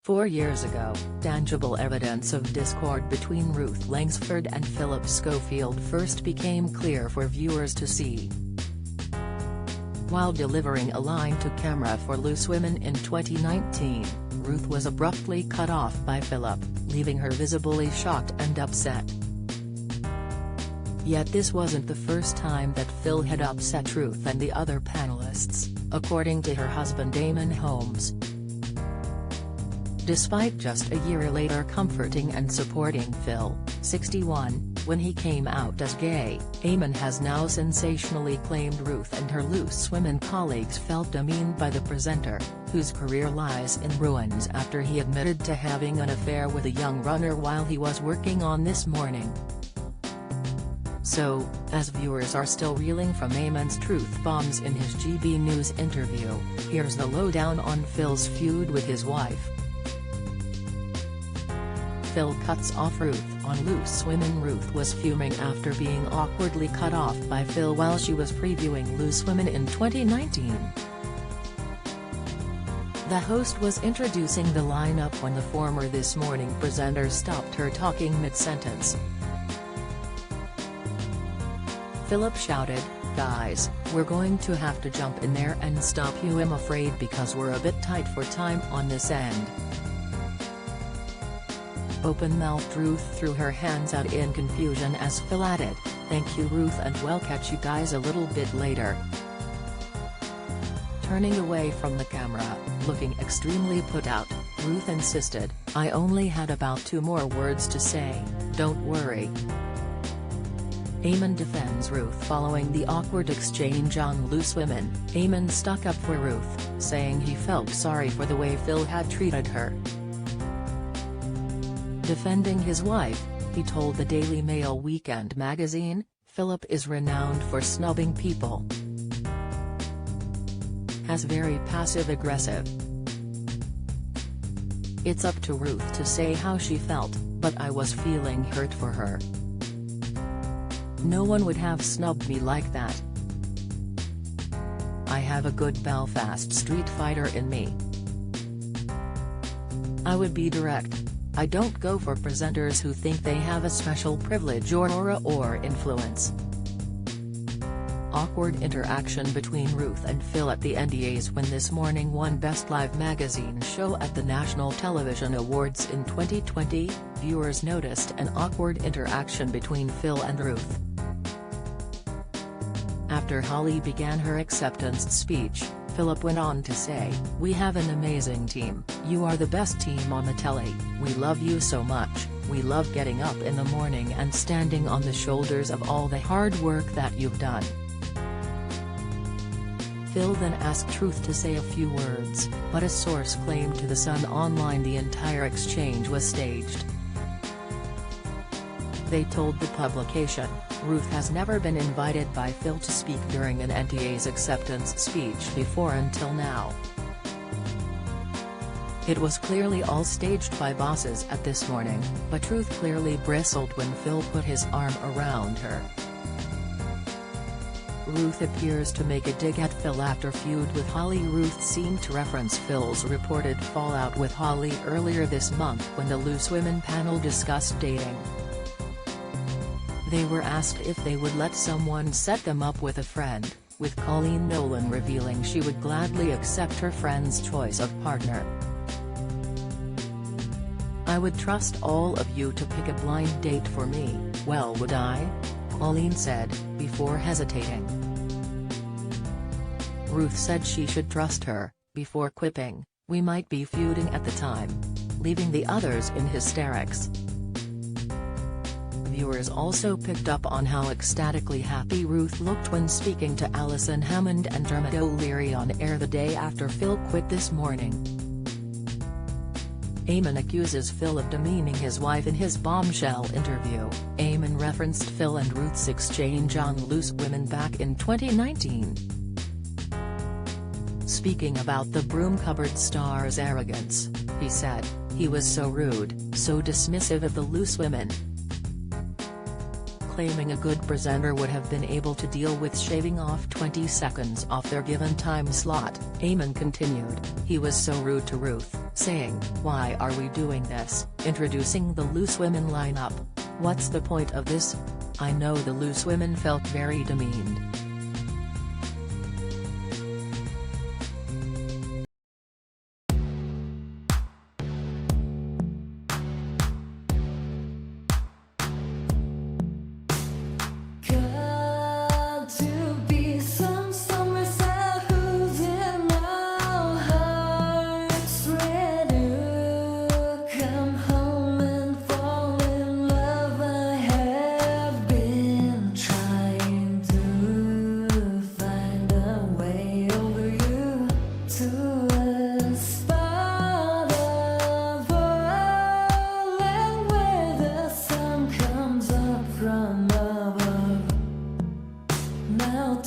4 years ago, tangible evidence of discord between Ruth Langsford and Philip Schofield first became clear for viewers to see. While delivering a line to camera for Loose Women in 2019, Ruth was abruptly cut off by Philip, leaving her visibly shocked and upset. Yet this wasn't the first time that Phil had upset Ruth and the other panelists, according to her husband Damon Holmes. Despite just a year later comforting and supporting Phil, 61, when he came out as gay, Eamon has now sensationally claimed Ruth and her Loose Women colleagues felt demeaned by the presenter, whose career lies in ruins after he admitted to having an affair with a young runner while he was working on This Morning. So, as viewers are still reeling from Eamon's truth bombs in his GB News interview, here's the lowdown on Phil's feud with his wife. Phil cuts off Ruth on Loose Women. Ruth was fuming after being awkwardly cut off by Phil while she was previewing Loose Women in 2019. The host was introducing the lineup when the former This Morning presenter stopped her talking mid-sentence. Philip shouted, "Guys, we're going to have to jump in there and stop you, I'm afraid, because we're a bit tight for time on this end." Open-mouthed Ruth threw her hands out in confusion as Phil added, "Thank you Ruth, and we'll catch you guys a little bit later." Turning away from the camera, looking extremely put out, Ruth insisted, "I only had about 2 more words to say, don't worry." Eamon defends Ruth following the awkward exchange on Loose Women. Eamon stuck up for Ruth, saying he felt sorry for the way Phil had treated her. Defending his wife, he told the Daily Mail Weekend magazine, "Philip is renowned for snubbing people. Has very passive-aggressive. It's up to Ruth to say how she felt, but I was feeling hurt for her. No one would have snubbed me like that. I have a good Belfast street fighter in me. I would be direct. I don't go for presenters who think they have a special privilege or aura or influence." Awkward interaction between Ruth and Phil at the NDAs when This Morning won Best Live Magazine Show at the National Television Awards in 2020, viewers noticed an awkward interaction between Phil and Ruth. After Holly began her acceptance speech, Philip went on to say, "We have an amazing team, you are the best team on the telly, we love you so much, we love getting up in the morning and standing on the shoulders of all the hard work that you've done." Phil then asked Ruth to say a few words, but a source claimed to The Sun Online the entire exchange was staged. They told the publication, "Ruth has never been invited by Phil to speak during an NTA's acceptance speech before until now. It was clearly all staged by bosses at This Morning, but Ruth clearly bristled when Phil put his arm around her." Ruth appears to make a dig at Phil after feud with Holly. Ruth seemed to reference Phil's reported fallout with Holly earlier this month when the Loose Women panel discussed dating. They were asked if they would let someone set them up with a friend, with Colleen Nolan revealing she would gladly accept her friend's choice of partner. "I would trust all of you to pick a blind date for me, well would I?" Colleen said, before hesitating. Ruth said she should trust her, before quipping, "We might be feuding at the time," leaving the others in hysterics. Viewers also picked up on how ecstatically happy Ruth looked when speaking to Alison Hammond and Dermot O'Leary on air the day after Phil quit This Morning. Eamon accuses Phil of demeaning his wife in his bombshell interview. Eamon referenced Phil and Ruth's exchange on Loose Women back in 2019. Speaking about the broom cupboard star's arrogance, he said, "He was so rude, so dismissive of the Loose Women. claiming a good presenter would have been able to deal with shaving off 20 seconds off their given time slot. Eamon continued, "He was so rude to Ruth, saying, 'Why are we doing this?' Introducing the Loose Women lineup. What's the point of this? I know the Loose Women felt very demeaned. Got to be some summer sad who's in our hearts, ready to come home and fall in love. I have been trying to find a way over you to a spot of oil, and where the sun comes up from above. Now